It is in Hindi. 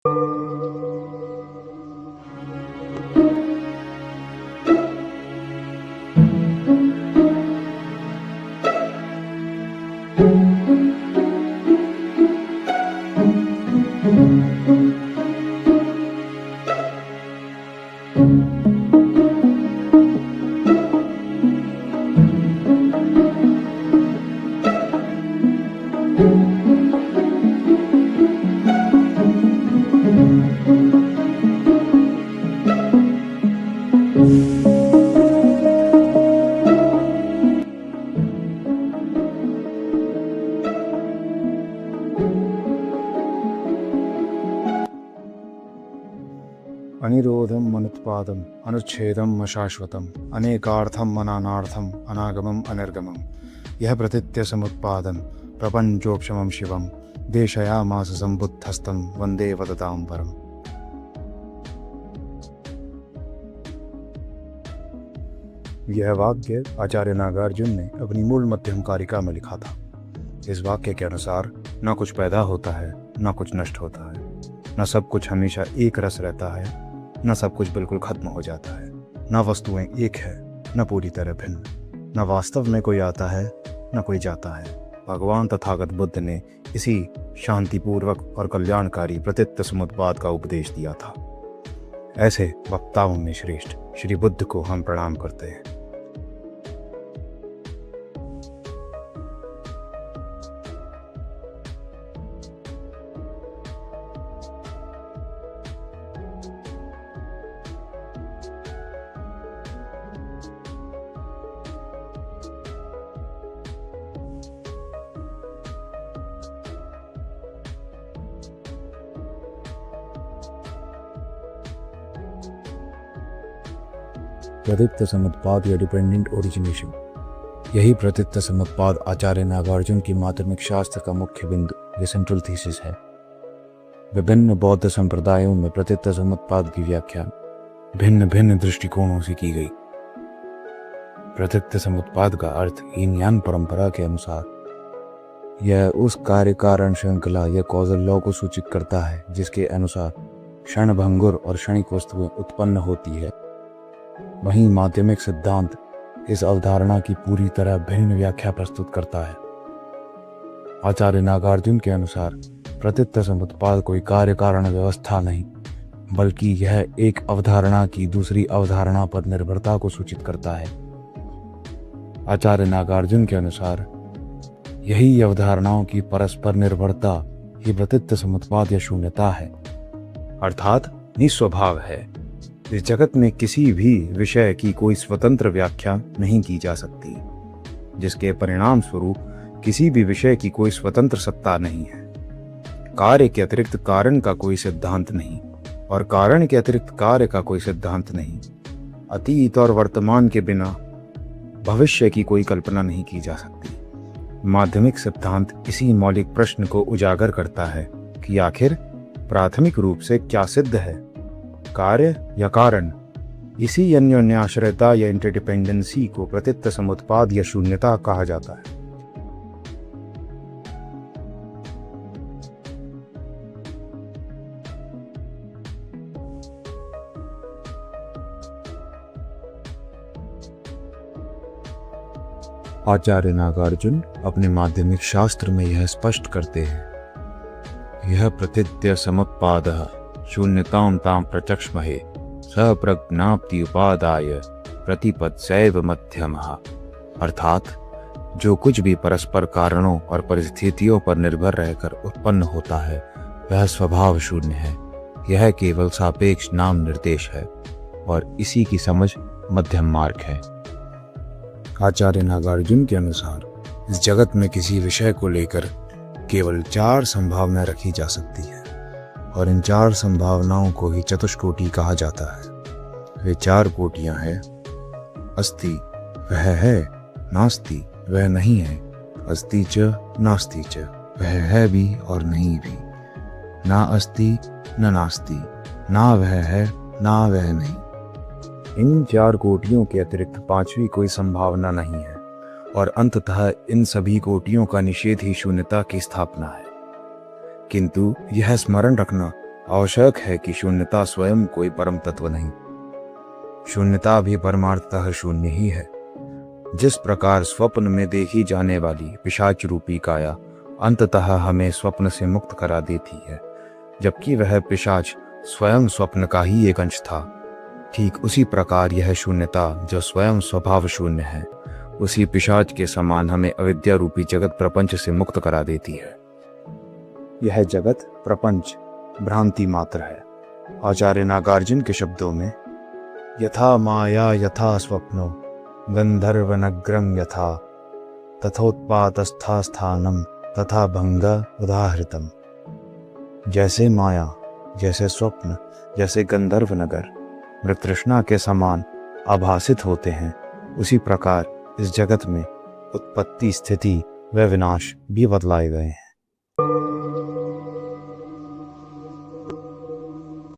अनिरोधम अनुत्पादम अनुच्छेदम अशाश्वतम अनेकार्थम अनानार्थम अनागमम अनिर्गमम यह प्रतीत्य समुत्पादम प्रपंचोपशमम शिवम देशयामास संबुद्धस्तम वंदे वदतां परम। यह वाक्य आचार्य नागार्जुन ने अपनी मूल मध्यम कारिका में लिखा था। इस वाक्य के अनुसार न कुछ पैदा होता है न कुछ नष्ट होता है, न सब कुछ हमेशा एक रस रहता है, न सब कुछ बिल्कुल खत्म हो जाता है, न वस्तुएं एक है न पूरी तरह भिन्न, न वास्तव में कोई आता है न कोई जाता है। भगवान तथागत बुद्ध ने इसी शांतिपूर्वक और कल्याणकारी प्रतीत्य समुत्पाद का उपदेश दिया था। ऐसे वक्ताओं में श्रेष्ठ श्री बुद्ध को हम प्रणाम करते हैं। प्रतीत्य समुत्पाद या डिपेंडेंट ओरिजिनेशन, यही प्रतीत्य समुत्पाद आचार्य नागार्जुन की माध्यमिक शास्त्र का मुख्य बिंदु या सेंट्रल थीसिस है। विभिन्न बौद्ध संप्रदायों में प्रतीत्य समुत्पाद की व्याख्या भिन्न भिन्न दृष्टिकोणों से की गई। प्रतीत्य समुत्पाद का अर्थ हीनयान परंपरा के अनुसार यह उस कार्य कारण श्रृंखला या कॉजल लॉ को सूचित करता है जिसके अनुसार क्षणभंगुर और क्षणिक वस्तुएं उत्पन्न होती है। वहीं माध्यमिक सिद्धांत इस अवधारणा की पूरी तरह भिन्न व्याख्या प्रस्तुत करता है। आचार्य नागार्जुन के अनुसार प्रतीत्य समुत्पाद कोई कार्य कारण व्यवस्था नहीं, बल्कि यह एक अवधारणा की दूसरी अवधारणा पर निर्भरता को सूचित करता है। आचार्य नागार्जुन के अनुसार यही अवधारणाओं की परस्पर निर्भरता ही प्रतीत्य समुत्पाद या शून्यता है, अर्थात निस्वभाव है। इस जगत में किसी भी विषय की कोई स्वतंत्र व्याख्या नहीं की जा सकती, जिसके परिणाम स्वरूप किसी भी विषय की कोई स्वतंत्र सत्ता नहीं है। कार्य के अतिरिक्त कारण का कोई सिद्धांत नहीं और कारण के अतिरिक्त कार्य का कोई सिद्धांत नहीं। अतीत और वर्तमान के बिना भविष्य की कोई कल्पना नहीं की जा सकती। माध्यमिक सिद्धांत इसी मौलिक प्रश्न को उजागर करता है कि आखिर प्राथमिक रूप से क्या सिद्ध है, कार्य या कारण। इसी अन्योन्याश्रयता या इंटरडिपेंडेंसी को प्रतीत्य समुत्पाद या शून्यता कहा जाता है। आचार्य नागार्जुन अपने माध्यमिक शास्त्र में यह स्पष्ट करते हैं, यह प्रतीत्य समुत्पादः शून्यतां तां प्रचक्ष्महे स प्रज्ञाप्ति उपादाय प्रतिपत्सैव मध्यमः। अर्थात जो कुछ भी परस्पर कारणों और परिस्थितियों पर निर्भर रहकर उत्पन्न होता है वह स्वभाव शून्य है। यह केवल सापेक्ष नाम निर्देश है और इसी की समझ मध्यम मार्ग है। आचार्य नागार्जुन के अनुसार इस जगत में किसी विषय को लेकर केवल 4 संभावनाएं रखी जा सकती है और इन 4 संभावनाओं को ही चतुष्कोटि कहा जाता है। वे 4 कोटियां हैं: अस्ति वह है, नास्ति वह नहीं है, अस्ति च नास्ति च वह है भी और नहीं भी, ना अस्ति न नास्ति, ना वह है ना वह नहीं। इन 4 कोटियों के अतिरिक्त 5वीं कोई संभावना नहीं है और अंततः इन सभी कोटियों का निषेध ही शून्यता की स्थापना है। किंतु यह स्मरण रखना आवश्यक है कि शून्यता स्वयं कोई परम तत्व नहीं, शून्यता भी परमार्थतः शून्य ही है। जिस प्रकार स्वप्न में देखी जाने वाली पिशाच रूपी काया अंततः हमें स्वप्न से मुक्त करा देती है, जबकि वह पिशाच स्वयं स्वप्न का ही एक अंश था, ठीक उसी प्रकार यह शून्यता जो स्वयं स्वभाव शून्य है, उसी पिशाच के समान हमें अविद्या रूपी जगत प्रपंच से मुक्त करा देती है। यह जगत प्रपंच भ्रांति मात्र है। आचार्य नागार्जुन के शब्दों में, यथा माया यथा स्वप्नो गंधर्वनग्रम यथा तथोत्पातस्था स्थानम तथा भंग उदाहृतम। जैसे माया, जैसे स्वप्न, जैसे गंधर्व नगर मृतृष्णा के समान आभासित होते हैं, उसी प्रकार इस जगत में उत्पत्ति, स्थिति व विनाश भी बतलाए गए हैं।